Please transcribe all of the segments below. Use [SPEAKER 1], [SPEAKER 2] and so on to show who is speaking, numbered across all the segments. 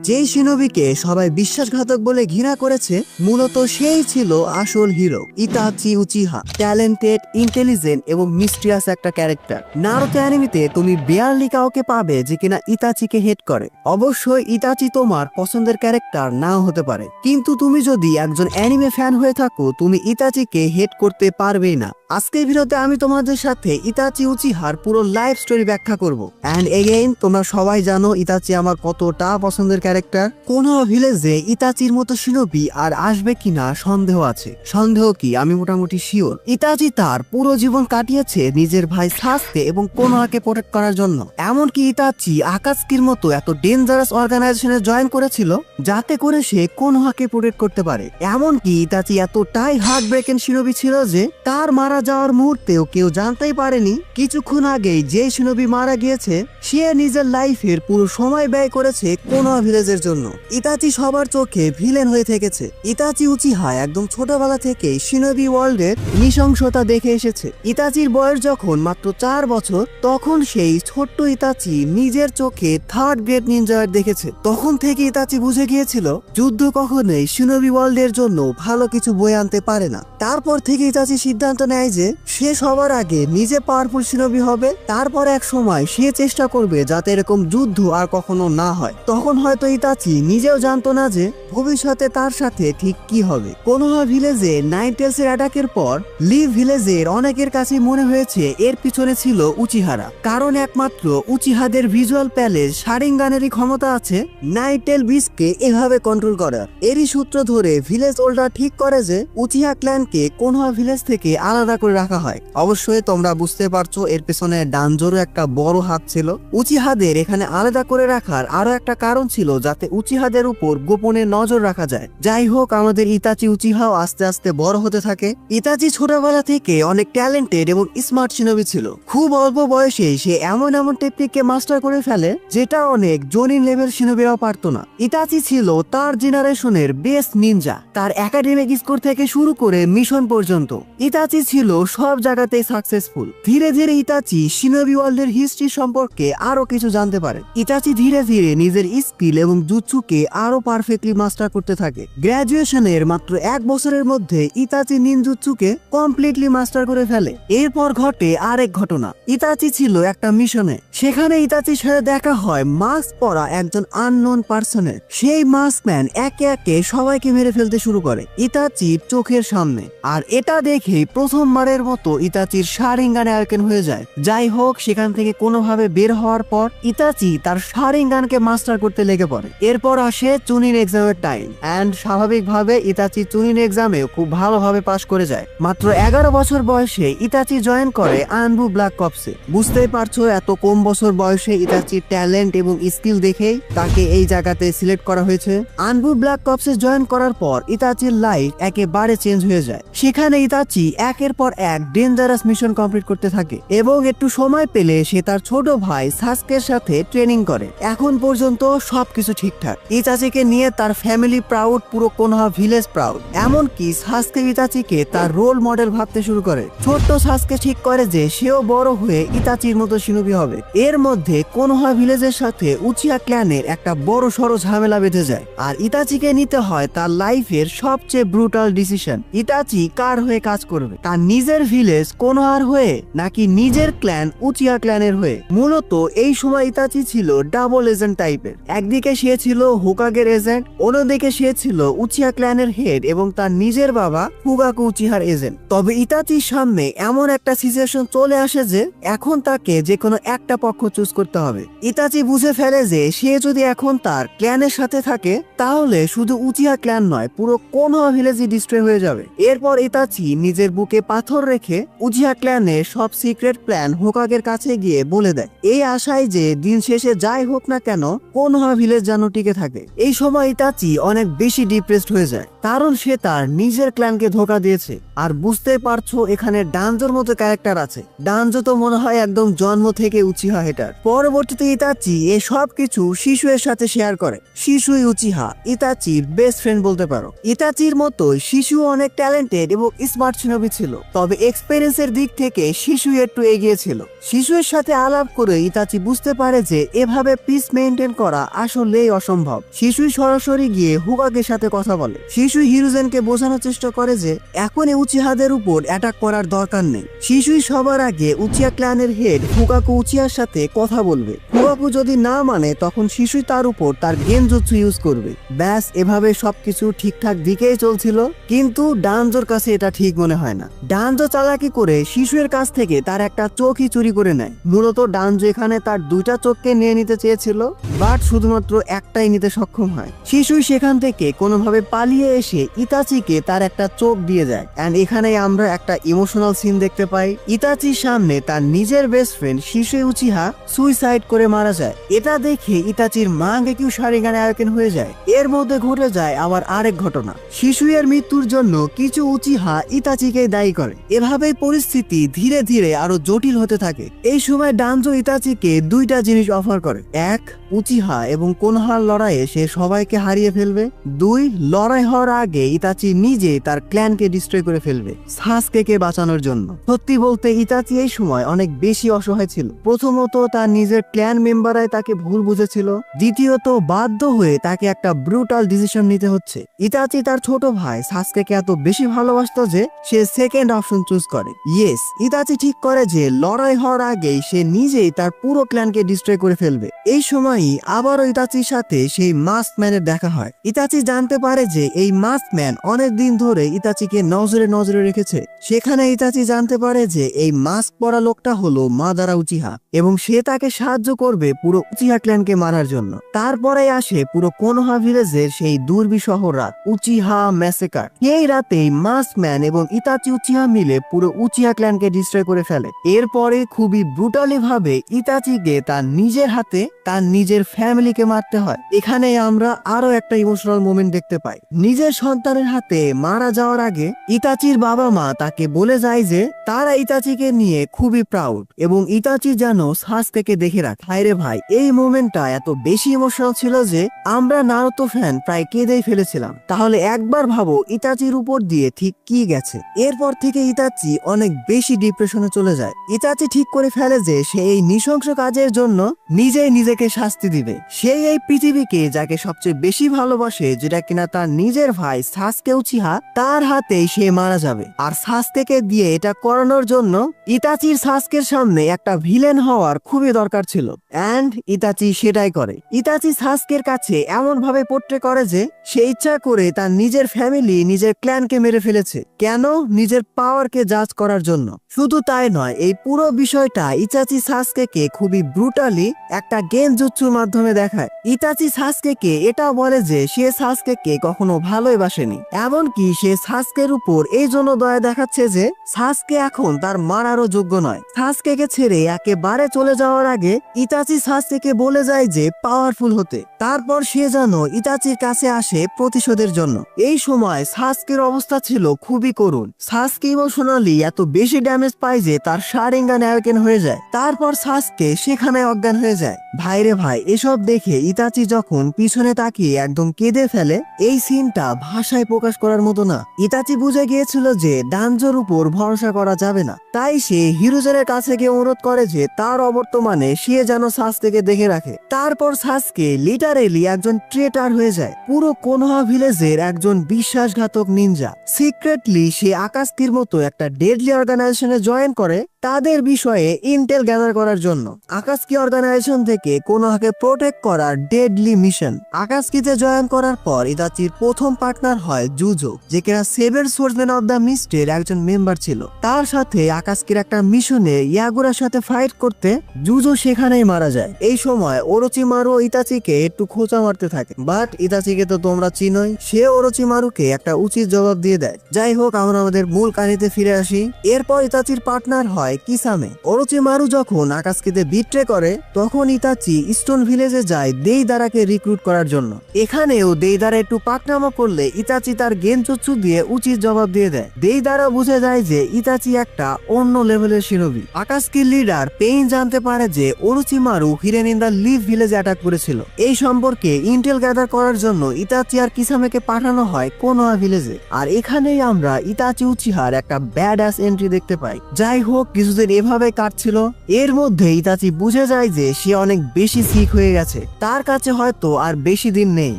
[SPEAKER 1] যেই শিনোবিকে সবাই বিশ্বাসঘাতক বলে ঘৃণা করেছে মূলত সেই ছিল আসল hero Itachi Uchiha. Talented, intelligent এবং মিস্ট্রিয়াস একটা ক্যারেক্টার। নারুতো অ্যানিমেতে তুমি বেয়ারলি কাউকে পাবে যে কিনা ইতাচিকে হেট করে। অবশ্যই ইতাচি তোমার পছন্দের ক্যারেক্টার নাও হতে পারে, কিন্তু তুমি যদি একজন অ্যানিমে ফ্যান হয়ে থাকো তুমি ইতাচিকে হেট করতে পারবেই না। আজকের ভিডিওতে আমি তোমাদের সাথে ইতাচি উচিহার পুরো লাইফ স্টোরি ব্যাখ্যা করব। অ্যান্ড এগেইন তোমরা সবাই জানো ইতাচি আমার কতটা পছন্দের ক্যারেক্টার। কোন ভিলেজে ইতাচির মতো শিনোবি আর আসবে কিনা সন্দেহ আছে। সন্দেহ কি, আমি মোটামুটি শিওর। ইতাচি তার পুরো জীবন কাটিয়েছে নিজের ভাই সাসকে এবং কোনোহাকে প্রোটেক্ট করার জন্য। এমনকি ইতাচি আকাতসুকির মতো এত ডেঞ্জারাস অর্গানাইজেশনে জয়েন করেছিল যাতে করে সে কোনোহাকে প্রোটেক্ট করতে পারে। এমনকি ইতাচি এতটাই হার্ট ব্রেকেন শিনোবি ছিল যে তার মারা যাওয়ার মুহূর্তেও কেউ জানতেই পারেনি কিছুক্ষণ আগেই যে শিনোবি মারা গিয়েছে সে নিজের লাইফের পুরো সময় ব্যয় করেছে কোনোহা ভিলেজের জন্য। ইতাচি সবার চোখে ভিলেন হয়ে থেকেছে। ইতাচি উচিহা একদম ছোটবেলা থেকেই শিনোবি ওয়ার্ল্ডের নৃশংসতা দেখে এসেছে। ইতাচির বয়স যখন মাত্র 4 বছর তখন সেই ছোট্ট ইতাচি নিজের চোখে থার্ড গ্রেড নিনজার দেখেছে। তখন থেকে ইতাচি বুঝে গিয়েছিল যুদ্ধ কখনোই শিনোবি ওয়ার্ল্ডের জন্য ভালো কিছু বয়ে আনতে পারে না। তারপর থেকে ইতাচি সিদ্ধান্ত নেয় যে সে সবার আগে নিজে পাওয়ারফুল শিনোবি হবে, তারপর এক সময় সে চেষ্টা করবে যাতে এরকম যুদ্ধ আর কখনো না হয়। তখন হয়তো ইতাচি নিজেও জানতো না যে ভবিষ্যতে তার সাথে ঠিক কি হবে। কোনোহা ভিলেজে নাইন টেলসের অ্যাটাকের পর লিভ ভিলেজের অনেকের কাছে মনে হয়েছে এর পিছনে ছিল উচিহারা, কারণ একমাত্র উচিহাদের ভিজুয়াল প্যালেস শারিঙ্গানেরই ক্ষমতা আছে নাইন টেল বিচকে এভাবে কন্ট্রোল করার। এরই সূত্র ধরে ভিলেজ ওল্ডার ঠিক করে যে উচিহা ক্ল্যানকে কোনোহা ভিলেজ থেকে আলাদা করে রাখা হয়। অবশ্যই তোমরা বুঝতে পারছো এর পেছনে ডানজোরও একটা বড় হাত ছিল। উচিহাদের এখানে আলাদা করে রাখার আরো একটা কারণ ছিল যাতে উচিহাদের উপর গোপনে নজর রাখা যায়। যাই হোক, আমাদের ইতাচি উচিহাও আস্তে আস্তে বড় হতে থাকে। ইতাচি ছোটবেলা থেকে অনেক ট্যালেন্টেড এবং স্মার্ট শিনোবি ছিল। খুব অল্প বয়সে সে এমন টেকনিককে মাস্টার করে ফেলে যেটা অনেক জোনিন লেভেল শিনোবিরাও পারতো না। ইতাচি ছিল তার জেনারেশনের বেস্ট নিনজা। তার একাডেমিক স্কোর থেকে শুরু করে মিশন পর্যন্ত ইতাচি ছিল সব জায়গাতে সাকসেসফুল। ধীরে ধীরে ইতাচি শিনোবি ওয়ার্ল্ডের হিস্ট্রি সম্পর্কে আরো কিছু জানতে পারে। ইতাচি ধীরে ধীরে নিজের স্কিল এবং জুৎসুকে আরো পারফেক্টলি মাস্টার করতে থাকে। গ্র্যাজুয়েশনের মাত্র 1 বছরের মধ্যে ইতাচি নিনজুৎসুকে কমপ্লিটলি মাস্টার করে ফেলে। এরপর ঘটে আরেক ঘটনা। ইতাচি ছিল একটা মিশনে, সেখানে ইতাচির সাথে দেখা হয় মাস্ক পরা একজন আননোন পার্সনের। সেই মাস্কম্যান একে একে সবাইকে মেরে ফেলতে শুরু করে ইতাচির চোখের সামনে। আর এটা দেখেই প্রথমবারের মতো ইতাচির শারিঙ্গানে আয়কেন হয়ে যায়। যাই হোক, সেখান থেকে কোনোভাবে বের হওয়ার পর ইতাচি তার শারিঙ্গানকে মাস্টার করতে লেগে পড়ে। এরপর আসে চুনিন এক্সামের টাইম এন্ড স্বাভাবিকভাবে ইতাচি চুনিন এক্সামেও খুব ভালোভাবে পাশ করে যায়। মাত্র 11 বছর বয়সে ইতাচি জয়েন করে আনবু ব্ল্যাক কপসে। বুঝতেই পারছো এত কম বছর বয়সে ইতাচির ট্যালেন্ট এবং স্কিল দেখেই তাকে এই জায়গাতে সিলেক্ট করা হয়েছে। আনবু ব্ল্যাক কপসে জয়েন করার পর ইতাচির লাইফ একেবারে চেঞ্জ হয়ে যায়। সেখানে ইতাচি একের পর এক ডেঞ্জারাস মিশন কমপ্লিট করতে থাকে এবং একটু সময় পেলে সে তার ছোট ভাই সাসকের সাথে ট্রেনিং করে। এখন পর্যন্ত সবকিছু ঠিকঠাক। ইতাচিকে নিয়ে তার ফ্যামিলি প্রাউড, পুরো কোনোহা ভিলেজ প্রাউড। এমনকি সাসকে ইতাচিকে তার রোল মডেল ভাবতে শুরু করে। ছোট্ট সাসকে ঠিক করে যে সেও বড় হয়ে ইতাচির মতো শিনোবি হবে। এর মধ্যে কোনোহা ভিলেজের সাথে উচিহা ক্ল্যানের একটা বড় সড়ো ঝামেলা বেঁধে যায় আর ইতাচিকে নিতে হয় তার লাইফের সবচেয়ে ব্রুটাল ডিসিশন। ইতাচি কার হয়ে কাজ করবে, তার নিজের ভিলেজ কোনোহার হয়ে নাকি নিজের ক্ল্যান উচিহা ক্ল্যানের হয়ে? মূলত এই সময় ইতাচি ছিল ডাবল এজেন্ট টাইপের। একদিকে সে ছিল হোকাগের এজেন্ট, অন্যদিকে সে ছিল উচিহা ক্ল্যানের হেড এবং তার নিজের বাবা ফুগাকু উচিহার এজেন্ট। তবে ইতাচির সামনে এমন একটা সিচুয়েশন চলে আসে যে এখন তাকে যে কোনো একটা পক্ষ চুজ করতে হবে। ইতাচি বুঝে ফেলে যে সে যদি এখন তার ক্ল্যানের সাথে থাকে তাহলে শুধু উচিহা ক্ল্যান নয়, পুরো কোনোহা ভিলেজই ডিস্ট্রয় হয়ে যাবে। এরপর ইতাচি নিজের বুকে পাথর রেখে উচিহা ক্ল্যানের সব সিক্রেট প্ল্যান হোকাগের কাছে গিয়ে বলে দেয়, এই আশায় যে দিন শেষে যাই হোক না কেন কোনোহা ভিলেজ যেন টিকে থাকে। এই সময় ইতাচি অনেক বেশি ডিপ্রেসড হয়ে যায়, কারণ সে তার নিজের ক্ল্যানকে ধোকা দিয়েছে। আর বুঝতে পারছো এখানে ডানজোর মতো ক্যারেক্টার আছে। ডানজো তো মনে হয় একদম জন্ম থেকে উচিহা হেটার। পরবর্তীতে ইতাচি এ সব কিছু শিশুয়ের সাথে শেয়ার করে। শিশুই উচিহা ইতাচির বেস্ট ফ্রেন্ড বলতে পারো। ইতাচির মতো শিশু অনেক ট্যালেন্টেড এবং স্মার্ট শিনোবি ছিল, তবে এক্সপেরিয়েন্সের দিক থেকে শিশু একটু এগিয়ে ছিল। শিশুর সাথে আলাপ করে ইতাচি বুঝতে পারে যে এভাবে পিস মেইনটেইন করা আসল বললেই অসম্ভব। শিশুই সরাসরি গিয়ে হুকাগের সাথে কথা বলে। শিশুই হিরোজেনকে বোঝানোর চেষ্টা করে যে এখন উচিহাদের উপর অ্যাটাক করার দরকার নেই। শিশুই সবার আগে উচিয়া ক্ল্যানের হেড হুকাকু উচিয়ার সাথে কথা বলবে। হুকাকু যদি না মানে তখন শিশুই তার উপর তার গেনজুৎসু ইউজ করবে। ব্যাস এভাবে সবকিছু ঠিকঠাক দিকেই চলছিল, কিন্তু ডানজোর কাছে এটা ঠিক মনে হয় না। ডানজো চালাকি করে শিশুর কাছ থেকে তার একটা চোখই চুরি করে নেয়। মূলত ডানজো এখানে তার দুইটা চোখকে নিয়ে নিতে চেয়েছিল, বাট শুধুমাত্র একটাই নিতে সক্ষম হয়। শিশুই সেখান থেকে কোনোভাবে পালিয়ে এসে ইতাচিকে তার একটা চোখ দিয়ে যায়। এন্ড এখানে আমরা একটা ইমোশনাল সিন দেখতে পাই। ইতাচির সামনে তার নিজের বেস্ট ফ্রেন্ড শিশুই উচিহা সুইসাইড করে মারা যায়। এটা দেখে ইতাচির মাঙ্গেকিউ শারিগানে আয়োকেন হয়ে যায়। এর মধ্যে ঘটে যায় আবার আরেক ঘটনা। শিশুয়ের মৃত্যুর জন্য কিছু উচিহা ইতাচিকে দায়ী করে। এভাবেই পরিস্থিতি ধীরে ধীরে আরো জটিল হতে থাকে। এই সময় ডানজো ইতাচিকে দুইটা জিনিস অফার করে। এক, উচিহা এবং কোনোহার লড়াইয়ে সে সবাইকে হারিয়ে ফেলবে। দুই, লড়াই হওয়ার আগে ইতাচি নিজে তার ক্ল্যানকে ডিস্ট্রয় করে ফেলবে সাসকেকে বাঁচানোর জন্য। সত্যি বলতে ইতাচি এই সময় অনেক বেশি অসহায় ছিল। প্রথমত তার নিজের ক্ল্যান মেম্বাররাই তাকে ভুল বুঝেছিল, দ্বিতীয়ত বাধ্য হয়ে তাকে একটা ব্রুটাল ডিসিশন নিতে হচ্ছে। ইতাচি তার ছোট ভাই সাসকেকে এত বেশি ভালোবাসতো যে সে সেকেন্ড অপশন চুজ করে। ইয়েস, ইতাচি ঠিক করে যে লড়াই হওয়ার আগেই সে নিজেই তার পুরো ক্ল্যানকে ডিস্ট্রয় করে ফেলবে। এই সময়ই আবারও ইতাচির সাথে সেই মাস্ক ম্যানের দেখা হয়। ইতাচি জানতে পারে যে এই মাস্ক ম্যান অনেক দিন ধরে ইতাচিকে নজরে নজরে রেখেছে। সেখানে ইতাচি জানতে পারে যে এই মাস্ক পরা লোকটা হলো মাদারা উচিহা এবং সে তাকে সাহায্য করবে পুরো উচিহা ক্ল্যানকে মারার জন্য। তারপরে আসে পুরো কোনোহা ভিলেজের সেই দুর্বিষহ রাত, উচিহা ম্যাসেকার। এই রাতেই মাস্ক ম্যান এবং ইতাচি উচিহা মিলে পুরো উচিহা ক্ল্যানকে ডিস্ট্রয় করে ফেলে। এরপরে খুবই ব্রুটালি ভাবে ইতাচিকে তার নিজের হাতে তার নিজের ফ্যামিলিকে মারতে হয়। এখানে আমরা আরো একটা ইমোশনাল মোমেন্ট দেখতে পাই। নিজের সন্তানের হাতে মারা যাওয়ার আগে ইতাচির বাবা মা তাকে বলে যায় যে তারা ইতাচিকে নিয়ে খুবই প্রাউড এবং ইতাচি যেন সাসকেকে দেখে রাখে। হায়রে ভাই, এই মোমেন্টটা এত বেশি ইমোশনাল ছিল যে আমরা নারুতো ফ্যান প্রায় কেঁদেই ফেলেছিলাম। তাহলে একবার ভাবো ইতাচির উপর দিয়ে ঠিক কি গেছে। এরপর থেকে ইতাচি অনেক বেশি ডিপ্রেশনে চলে যায়। ইতাচি ঠিক করে ফেলে যে সে এই নৃশংস কাজের জন্য নিজেই নিজেকে শাস্তি দিবে। সে এই পৃথিবীকে যাকে সবচেয়ে বেশি ভালোবাসে, যেটা কিনা তার নিজের ভাই সাসকে উচিহা, তার হাতেই সে মারা যাবে। আর সাসকেকে দিয়ে এটা করানোর জন্য ইতাচির সাসকের সামনে একটা ভিলেন হওয়ার খুবই দরকার ছিল। এন্ড ইতাচি সেটাই করে। ইতাচি সাসকের কাছে এমন ভাবে পোট্রে করে যে সে ইচ্ছা করে তার নিজের ফ্যামিলি, নিজের ক্ল্যানকে মেরে ফেলেছে। কেন? নিজের পাওয়ারকে জাজ করার জন্য। শুধু তাই নয়, এই পুরো বিষয়টা ইতাচি সাসকেকে খুবই ব্রুটালি একটা গেনজুৎসুর মাধ্যমে দেখায়। ইতাচি সাসকেকে এটা বলে যে সে সাসকেকে কখনো ভালোই বাসেনি, এমনকি সে সাসকের উপর এই জন্য দয়া দেখাচ্ছে যে সাসকে এখন তার মারারও যোগ্য নয়। সাসকেকে ছেড়ে একেবারে চলে যাওয়ার আগে ইতাচি সাসকেকে বলে যায় যে পাওয়ারফুল হতে। তারপর সে যেন ইতাচির কাছে আসে প্রতিশোধের জন্য। এই সময় সাসকের অবস্থা ছিল খুবই করুণ। সাসকে ইমোশনালি এত বেশি ড্যামেজ পায় যে তার শারিঙ্গান অ্যাওয়েকেন হয়ে যায়। তারপর সাসকে সেখানে অজ্ঞান হয়ে যায়। ভাইরে ভাই, এসব দেখে ইতাচি যখন পিছনে তাকিয়ে একদম কেঁদে ফেলে, এই সিনটা ভাষায় প্রকাশ করার মতো না। ইতাচি বুঝে গিয়েছিল যে ডানজোর উপর ভরসা করা যাবে না, তাই সে হিরোজেনের কাছে গিয়ে অনুরোধ করে যে তার অবর্তমানে সে যেন সাসকেকে দেখে রাখে। তারপর সাসকে লিটারেলি একজন ট্রেটার হয়ে যায়, পুরো কোনোহা ভিলেজের একজন বিশ্বাসঘাতক নিনজা। সিক্রেটলি সে আকাশকির মতো একটা ডেডলি অর্গানাইজেশনে জয়েন করে তাদের বিষয়ে ইন্টেল গ্যাদার করার জন্য। আকাশকি অর্গানাইজেশন থেকে কোনোহাকে প্রোটেক্ট করার ডেডলি মিশন। আকাশকিতে জয়েন করার পর ইতাচির প্রথম পার্টনার হয় জুজো, যে কিনা সেভেন সোর্সম্যান অব দ্য মিস্টের একজন মেম্বার ছিল। তার সাথে আকাশকির একটা মিশনে ইয়াগুরার সাথে ফাইট করতে জুজো সেখানেই মারা যায়। এই সময় ওরোচিমারু ইতাচিকে একটু খোঁচা মারতে থাকে, বাট ইতাচিকে তো তোমরা চিনোই, সে ওরোচিমারুকে একটা উচিত জবাব দিয়ে দেয়। যাই হোক, আমরা আমাদের মূল কাহিনীতে ফিরে আসি। এরপর ইতাচির পার্টনার হয় কিসামে। ওরোচিমারু যখন আকাশকিতে বিট্রে করে, তখন ইতাচি স্টোন ভিলেজে যায় দেইদারাকে রিক্রুট করার জন্য। এখানেও দেইদারা একটু পাকনামা করলে ইতাচি তার গেনজুৎসু দিয়ে উচিত জবাব দিয়ে দেয়। দেইদারা বুঝে যায় যে ইতাচি একটা অন্য লেভেলের শিনোবি। আকাশকির লিডার পেইন জানতে পারে যে Orochimaru hidden in the leaf ভিলেজে অ্যাটাক করেছিল। এই সম্পর্কে ইন্টেল গ্যাদার করার জন্য ইতাচি আর কিসামেকে পাঠানো হয় কোনোহা ভিলেজে। আর এখানেই আমরা ইতাচি উচিহার একটা ব্যাড অ্যাস এন্ট্রি দেখতে পাই। যাই হোক, কিছুদিন এভাবে কাটছিল। এর মধ্যে ইতাচি বুঝে যায় যে সে অনেক বেশি সিক হয়ে গেছে, তার কাছে হয়তো আর বেশি দিন নেই।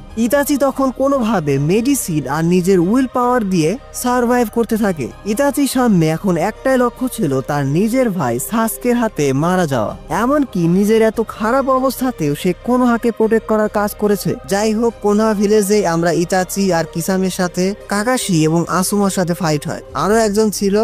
[SPEAKER 1] ইতাচি তখন কোনোভাবে মেডিসিন আর নিজের উইল পাওয়ার দিয়ে সার্ভাইভ করতে থাকে। ইতাচির সামনে এখন একটাই লক্ষ্য ছিল তার নিজের ভাই সাসকের হাতে মারা যাওয়া। এমনকি নিজের এত খারাপ অবস্থাতেও সে কোনোহাকে প্রোটেক্ট করার কাজ করেছে। যাই হোক, কোনোহা ভিলেজে আমরা ইতাচি আর কিসামের সাথে কাকাশি এবং আসুমার সাথে ফাইট হয়। আরো একজন ছিল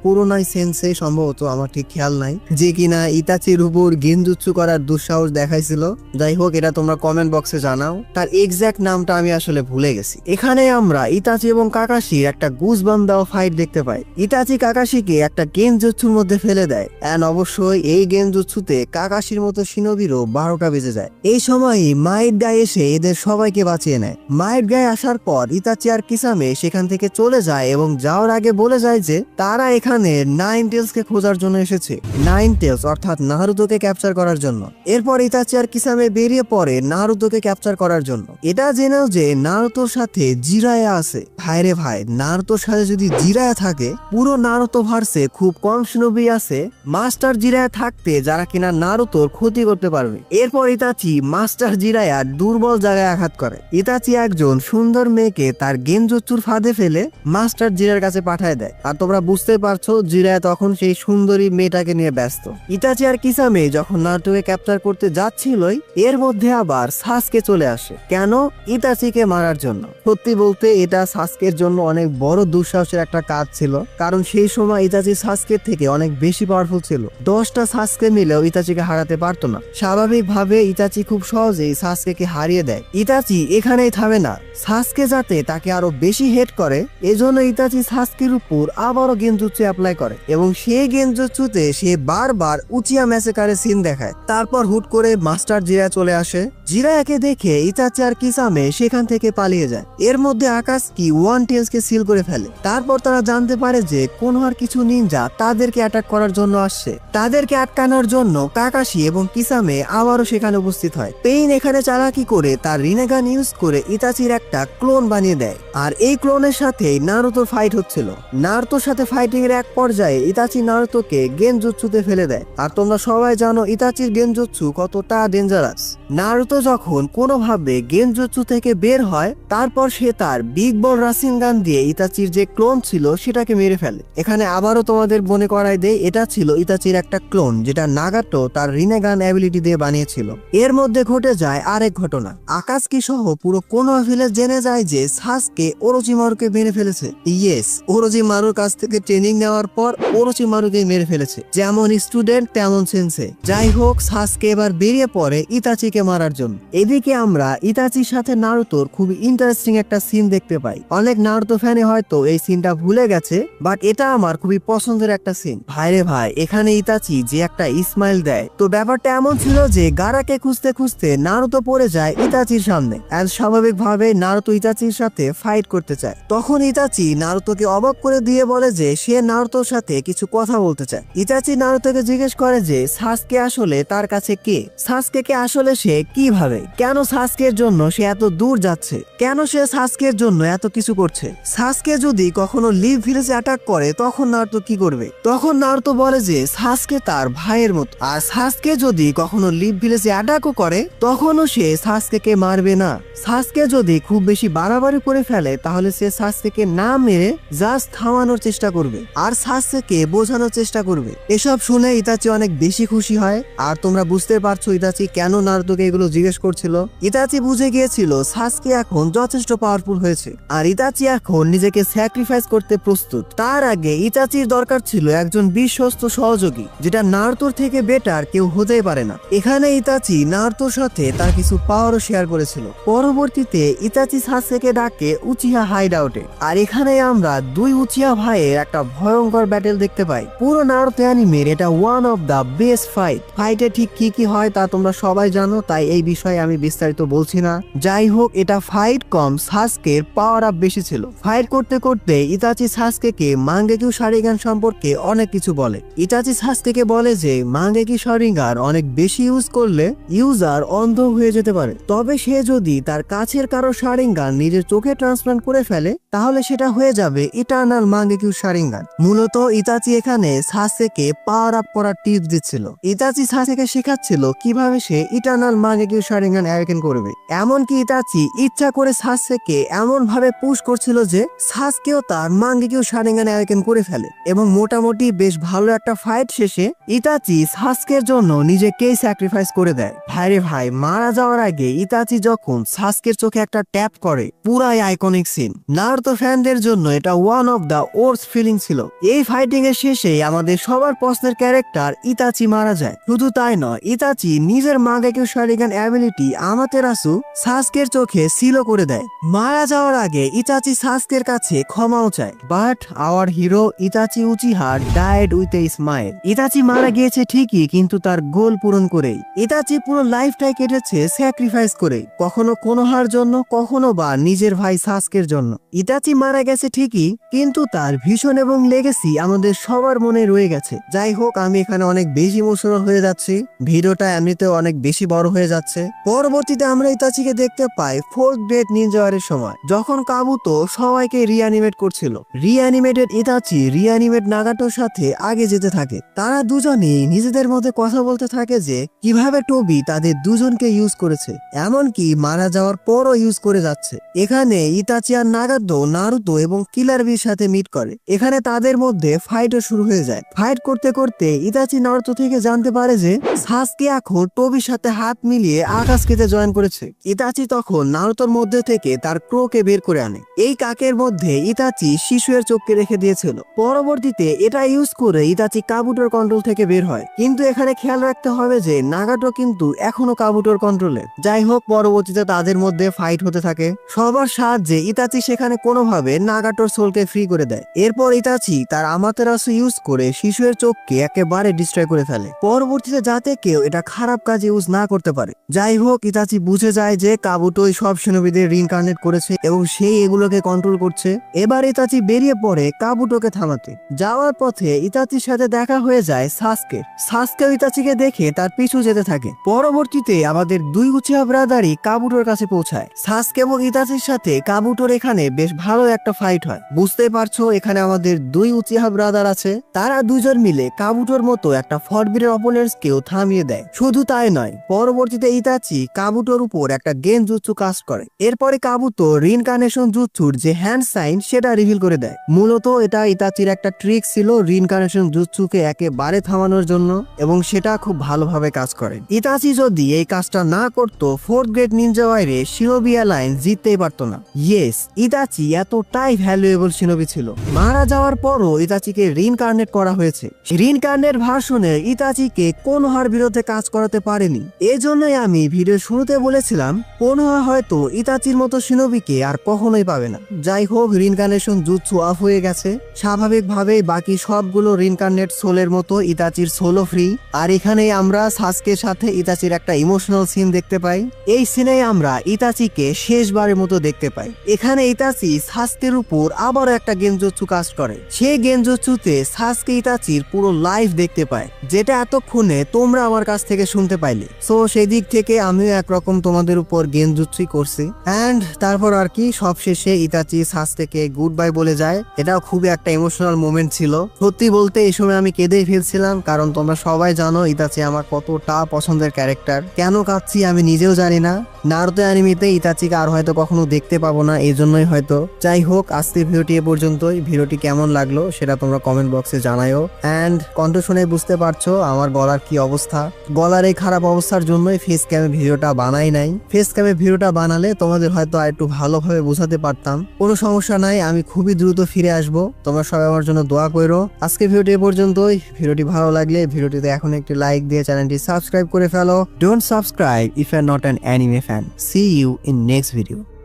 [SPEAKER 1] কুরোনাই সেন্সেই সম্ভবত, আমার ঠিক খেয়াল নাই, যে কিনা ইতাচির উপর গেনজুৎসু করার দুঃসাহস দেখাইছিল। যাই হোক, এটা তোমরা কমেন্ট বক্সে জানাও, তার এক্সাক্ট নামটা আমি আসলে ভুলে গেছি। এখানে আমরা ইতাচি এবং কাকাশির একটা গুজবাম দেওয়া ফাইট দেখতে পাই। ইতাচি কাকাশিকে একটা গেনজুৎসুর মধ্যে ফেলে দেয়, এন্ড অবশ্যই এই গেনজুৎসুতে কাকাশির মতো শিনোবিরও 12টা বেজে যায়। এই সময়ই মাইট গাই এসে এদের সবাইকে বাঁচিয়ে নেয়। মাইট গাই আসার পর ইতাচি আর কিসামে সেখান থেকে চলে যায় এবং যাওয়ার আগে বলে যায় যে তারা এখানে নাইন টেলসকে খোঁজার জন্য এসেছে, নাইন টেলস অর্থাৎ নারুতোকে ক্যাপচার করার জন্য। এরপর ইতাচি আর কিসামে বেরিয়ে পড়ে নারুতোকে ক্যাপচার করার জন্য। এটা জেনেও যে নারুতোর সাথে জিরায়া আছে। ভাইরে ভাই, নারুতোর সাথে যদি জিরায়া থাকে, পুরো নারুতো ভার্সে খুব কম শিনোবি আছে মাস্টার জিরায়া থাকতে যারা কিনা নারুতোর ক্ষতি করতে পারবে। এরপর ইতাচি মাস্টার জিরায়ার দুর্বল জায়গায় আঘাত করে। ইতাচি একজন সুন্দর মেয়েকে তার গেনজুৎসুর ফাঁদে ফেলে মাস্টার জিরার কাছে পাঠায় দেয়। আর তোমরা বুঝতে পারছো জিরায়া তখন সেই সুন্দরী মেয়েটাকে নিয়ে ব্যস্ত। ইতাচি আর কিসামে যখন নারুতোকে ক্যাপচার করতে যাচ্ছিলই, এর মধ্যে আবার সাসকে চলে আসে। কেন? ইতাচিকে মারার জন্য। সত্যি বলতে এটা সাসকের জন্য অনেক বড় দুঃসাহসের একটা কাজ ছিল, কারণ সেই সময় ইতাচি সাসকের থেকে অনেক বেশি পাওয়ারফুল ছিল। 10টা সাসকে মিলেও ইতাচিকে হারাতে পারতো না। স্বাভাবিকভাবে ইতাচি খুব সহজেই সাসকেকে হারিয়ে দেয়। ইতাচি এখানেই থামে না, সাসকে যাতে তাকে আরো বেশি হেট করে এজন্য ইতাচি সাসকের উপর আবারও গেনজুৎসু অ্যাপ্লাই করে এবং সেই গেনজুৎসুতে সে বারবার উচিয়া ম্যাসেকারের সিন দেখায়। তারপর হুট করে মাস্টার জিরায়া চলে আসে। জিরায়াকে দেখে ইতাচি আর কিসামে সেখান থেকে পালিয়ে যায়। এর মধ্যে আকাশকি ওয়ান টেলসকে সিল করে ফেলে। তারপর তারা জানতে পারে যে কোনোহার কিছু নিনজা তাদেরকে অ্যাটাক করার জন্য আসছে। তাদেরকে আটকানোর জন্য কাকাশি এবং কিসামে আবারও সেখানে উপস্থিত হয়। পেইন এখানে চালাকি করে তার রিনেগান ইউজ করে ইতাচির একটা ক্লোন বানিয়ে দেয়, আর এই ক্লোনের সাথে নারুতোর ফাইট হচ্ছিল। নারুতোর সাথে ফাইটিং এর এক পর্যায়ে ইতাচি নারুতোকে গেনজুৎসুতে ফেলে দেয়। আর তোমরা সবাই জানো ইতাচির গেনজুৎসু কতটা ডেঞ্জারাস। নারুতো যখন কোনোভাবে গেনজুৎসু থেকে বের হয়, তারপর সে তার বিগ বল রাসিনগান দিয়ে ইতাচির যে ক্লোন ছিল সেটাকে মেরে ফেলে। এখানে আবারও তোমাদের মনে করাই দেয়, এটা ছিল ইতাচির একটা ক্লোন যেটা নাগাটো তার রিনেগান অ্যাবিলিটি দিয়ে বানিয়েছিল। এর মধ্যে ঘটে যায় আরেক ঘটনা। আকাশকি সহ পুরো কোনোহা ভিলেজ জেনে যায় যে সাসকে ওরোচিমারুকে মেরে ফেলেছে। ইয়েস, ওরোচিমারুর কাছ থেকে ট্রেনিং নেওয়ার পর ওরোচিমারুকে মেরে ফেলেছে। যেমন স্টুডেন্ট তেমন সেন্সে। যাই হোক, সাসকে এবার বেরিয়ে পড়ে ইতাচিকে মারার জন্য। এদিকে আমরা ইতাচির সাথে নারুতোর খুবই ইন্টারেস্টিং একটা সিন দেখতে পাই। অনেক নারুতো ফ্যানে হয়তো এই সিনটা ভুলে গেছে, বাট এটা আমার খুবই পছন্দের একটা সিন। ভাইরে ভাই, এখানে ইতাচি যে একটা ইসমাইল দেয়, তো ব্যাপারটা এমন ছিল যে গারাকে খুঁজতে খুঁজতে নারুতো পড়ে যায় ইতাচির সামনে। এন্ড স্বাভাবিকভাবে নারুতো ইতাচির সাথে ফাইট করতে চায়। তখন ইতাচি নারুতোকে অবাক করে দিয়ে বলে যে সে নারুতোর সাথে কিছু কথা বলতে চায়। ইতাচি নারুতোকে জিজ্ঞেস করে যে সাসকে আসলে তার কাছে কে, সাসকে আসলে সে কিভাবে, কেন সাসকের জন্য সে এত দূর যাচ্ছে, কেন সে সাসকের জন্য এত কিছু করছে। সাসকে যদি কখনো লিভ ভিলেজে অ্যাটাক করে তখন নারুতো কি করবে? তখন নারুতো বলে যে সাসকে তার ভাইয়ের মতো, আর সাসকে যদি কখনো লিভ ভিলেজে অ্যাটাকও করে তখনও সে সাসকে মারবে না। সাসকে যদি খুব বেশি বাড়াবাড়ি করে ফেলে তাহলে সে সাসকে না মেরে জাস্ট থামানোর চেষ্টা করবে আর সাসকে বোঝানোর চেষ্টা করবে। এসব শুনে ইতাচি অনেক বেশি খুশি হয়। আর তোমরা বুঝতে পারছো ইতাচি কেন নারুতোকে এগুলো জিজ্ঞেস করছিল। ইতাচি বুঝে গিয়েছিল সাসকে এখন যথেষ্ট পাওয়ারফুল হয়েছে আর ইতাচি এখন নিজেকে স্যাক্রিফাইস করতে প্রস্তুত। তার আগে ইতাচির দরকার ছিল একজন বিশ্বস্ত সহযোগী, যেটা নারুতোর থেকে বেটার কেউ হতেই পারে না। এখানে ইতাচি নারুতোর সাথে তার কিছু পাওয়ারও শেয়ার করেছিল। পরবর্তীতে ইতাচি সাসকে ডাকে উচিহা হাইড আউটে, আর এখানে আমরা দুই উচিহা ভাইয়ের একটা ভয়ঙ্কর ব্যাটেল দেখতে পাই। পুরো নারুতো অ্যানিমের এটা one of the best fight. ফাইটে ঠিক কি কি হয় তা তোমরা সবাই জানো, তাই এই বিষয়ে আমি বিস্তারিত বলছি না। যাই হোক, এটা ফাইট কম, সাসকের পাওয়ার আপ বেশি ছিল। ফাইট করতে করতে ইতাচি সাসকেকে মাঙ্গেকিউ শারিগান সম্পর্কে অনেক কিছু বলে। ইতাচি সাসকেকে বলে যে মাঙ্গেকিউ শারিগান অনেক বেশি ইউজ করলে ইউজার অন্ধ হয়ে যেতে পারে, তবে সে যদি তার কাছের কারো শারিগান নিজের চোখে ট্রান্সপ্লান্ট করে ফেলে তাহলে সেটা হয়ে যাবে ইটারনাল মাঙ্গেকিউ শারিগান। মূলত ইতাচি এখানে সাসকেকে পাওয়ার আপ করার টিপস দিচ্ছিল। ইতাচি সাসকেকে শেখাচ্ছিল কিভাবে সে ইটারনাল মাঙ্গেকিউ শারিগান অ্যাওয়েকেন করবে। এমনকি ইতাচি ইচ্ছা করে সাসকেকে এমন ভাবে পুশ করছিল যে সাসকেও তার মাঙ্গেকিউ শারিগান অ্যাওয়েকেন করে ফেলে এবং মোটামুটি বেশ ভালো একটা ফাইট শেষে ইতাচি সাসকের জন্য নিজেকেই স্যাক্রিফাইস করে দেয়। ভাইরে ভাই, মারা যাওয়ার আগে ইতাচি যখন সাসকের চোখে একটা ট্যাপ করে, পুরাই আইকনিক সিন। নারুতো ফ্যানদের জন্য এটা one of the worst feeling ছিল। এই ফাইটিং এর শেষে আমাদের সবার পছন্দের ক্যারেক্টার ইতাচি মারা যায়। শুধু তাই নয়, ইতাচি নিজের মাঙ্গেকিউ শারিগান অ্যাবিলিটি আমাতেরাসু সাসকের চোখে সিলও করে দেয়। মারা যাওয়ার আগে ইতাচি সাসকের কাছে ক্ষমাও চায়, but hour hero Itachi Uchiha died with a smile. Itachi মারা গিয়েছে ঠিকই, কিন্তু তার গোল পূরণ করেই। ইতাচি পুরো লাইফটাই কেটেছে স্যাক্রিফাইস করে, কখনো কোনোহার জন্য, কখনো বা নিজের ভাই সাসকের জন্য। ইতাচি মারা গেছে ঠিকই, কিন্তু তার ভিশন এবং লেগেসি আমাদের সবার মনে রয়ে গেছে। যাই হোক, আমি এখানে অনেক বেশি ইমোশনাল হয়ে যাচ্ছি, ভিডিওটা এমনিতেও অনেক বেশি বড় হয়ে যাচ্ছে। পরবর্তীতে আমরা ইতাচিকে দেখতে পাই 4th গ্রেড নিনজা ওয়ারের সময়, যখন কাবুতো সবাইকে রিঅ্যানিমেট করছিল। রিঅ্যানিমেটেড ইতাচি রিঅ্যানিমেট নাগাটোর সাথে আগে যেতে থাকে। তারা দুজনেই নিজেদের মধ্যে কথা বলতে থাকে যে কিভাবে টোবি তাদের দুজনকে ইউজ করেছে, এমনকি মারা যাওয়ার পরও ইউজ করে যাচ্ছে। এখানে ইতাচি আর নাগাতো নারুতো এবং কিলার বির সাথে মিট করে। এখানে তাদের মধ্যে ফাইটও শুরু হয়ে যায়। ফাইট করতে করতে ইতাচি নারুতো থেকে জানতে পারে যে সাসকে এখন টোবির সাথে হাত মিলিয়ে আকাশকেতে জয়েন করেছে। ইতাচি তখন নারুতোর মধ্যে থেকে তার ক্রোকে বের করে আনে। এই কাকের মধ্যে ইতাচি শিশুয়ের চোখকে রেখে দিয়েছিল। পরবর্তীতে এটা ইউজ করে ইতাচি কাবুটোর কন্ট্রোল থেকে বের হয়, কিন্তু এখানে খেয়াল রাখতে হবে যে নাগাটো কিন্তু এখনো কাবুটোর কন্ট্রোলে। যাই হোক, পরবর্তীতে তাদের মধ্যে ফাইট হতে থাকে। সবার সাহায্যে ইতাচি সেখানে কোনোভাবে নাগাটোর সোলকে ফ্রি করে দেয়। এরপর ইতাচি তার আমাতেরাসু ইউজ করে শিশুয়ের চোখকে একেবারে ডিস্ট্রয় করে ফেলে, পরবর্তীতে যাতে কেউ এটা খারাপ কাজে ইউজ না করতে পারে। যাই হোক, ইতাচি বুঝে যায় যে কাবুটোই সব শিনোবিদের রিইনকার্নেট করেছে এবং সেই এগুলোকে কন্ট্রোল করছে। এবার ইতাচি বেরিয়ে পড়ে কাবুটোকে থামাতে। যাওয়ার পথে ইতাচির সাথে দেখা হয়ে যায় সাসকে। সাসকেও ইতাচিকে দেখে তার পিছু যেতে থাকে। পরবর্তীতে আমাদের দুই উচিহা ব্রাদারই কাবুটোর কাছে পৌঁছায়। সাসকে এবং ইতাচির সাথে কাবুটোর এখানে বেশ ভালো একটা ফাইট হয়। বুঝতে পারছো, এখানে আমাদের দুই উচিহা ব্রাদার আছে, তারা দুজন মিলে কাবুটোর মতো একটা ফরবিডেন অপোনেন্টস কেও থামিয়ে দেয়। শুধু তাই নয়, পরবর্তীতে ইতাচি কাবুটোর উপর একটা গেনজুৎসু কাস্ট করে। এরপরে কাবুতো রিইনকার্নেশন জুৎসুর যে হ্যান্ড সাইন সেটা রিভিল করে দেয়। মূলত এটা ইতাচির একটা ট্রিক ছিল রিইনকার্নেশন জুৎসুকে একেবারে থামানোর জন্য, এবং সেটা খুব ভালোভাবে কাজ করে। ইতাচি যদি এই কাজটা না করতো 4th গ্রেড নিনজা ওয়ারে শিনোবি অ্যালায়েন্স জিততেই পারতো না। ইয়েস, ইতাচি এতটাই ভ্যালুয়েবল শিনোবি ছিল। মারা যাওয়ার পরও ইতাচিকে রিইনকার্নেট করা হয়েছে। রিইনকার্নেট ভার্সনে ইতাচিকে কোনোহার বিরুদ্ধে কাজ করাতে পারেনি। এজন্যই আমি ভিডিও শুরুতে বলেছিলাম কোনোহা হয়তো ইতাচির মতো শিনোবিকে আর কখনোই পাবে না। যাই হোক, রিইনকার্নেশন জুৎসু অফ হয়ে গেছে। স্বাভাবিকভাবেই বাকি সবগুলো রিইনকার্নেট সোলের মতো ইতাচির সোলো ফ্রি। আর এখানেই আমরা সাসকের সাথে ইতাচির একটা ইমোশনাল সিন দেখতে পাই। এই সিনে আমরা ইতাচিকে শেষবারের মতো দেখতে পাই। এখানে ইতাচি সাসকের উপর আবার একটা গেনজুৎসু কাস্ট করে। সেই গেনজুৎসুতে সাসকে ইতাচির পুরো লাইফ দেখতে পায়, যেটা এতক্ষণে তোমরা আমার কাছ থেকে শুনতে পাইলে। সো সেই দিক থেকে আমিও একরকম তোমাদের উপর গেনজুৎসুই করছি। অ্যান্ড তারপর আর কি, সবশেষে ইতাচি সাসকেকে গুড বাই বলে যায়। এটাও খুবই একটা ইমোশনাল মোমেন্ট ছিল। সত্যি বলতে এই সময় আমি কেঁদেই ফেলছিলাম, কারণ তোমরা সবাই জানো ইতাচি আমার কতটা পছন্দের ক্যারেক্টার। কেন কাঁদছি আমি নিজেও জানি না। নারুতো অ্যানিমেতে ইতাচিকে আর হয়তো কখনো দেখতে পাবো না, এই জন্যই হয়তো। যাই হোক, আজকের ভিডিওটি এ পর্যন্তই। ভিডিওটি কেমন লাগলো সেটা তোমরা কমেন্ট বক্সে জানাও। অ্যান্ড কণ্ঠ শুনে বুঝতে পারছো আমার গলার কি অবস্থা। গলার এই খারাপ অবস্থার জন্যই ফেস ক্যামে ভিডিওটা বানাই নাই। ফেস ক্যামে ভিডিওটা বানালে তোমাদের হয়তো আর একটু ভালোভাবে বোঝাতে পারতাম। কোনো সমস্যা নাই, আমি খুবই দ্রুত ফিরে আসবো। তোমরা সবাই আমার জন্য দোয়া করো। আজকে ভিডিওটি এ পর্যন্তই। ভিডিওটি ভালো লাগলে ভিডিওটিতে এখন একটি লাইক দিয়ে চ্যানেলটি সাবস্ক্রাইব করে ফেলো। Don't subscribe if you are not an anime fan. See you in next video.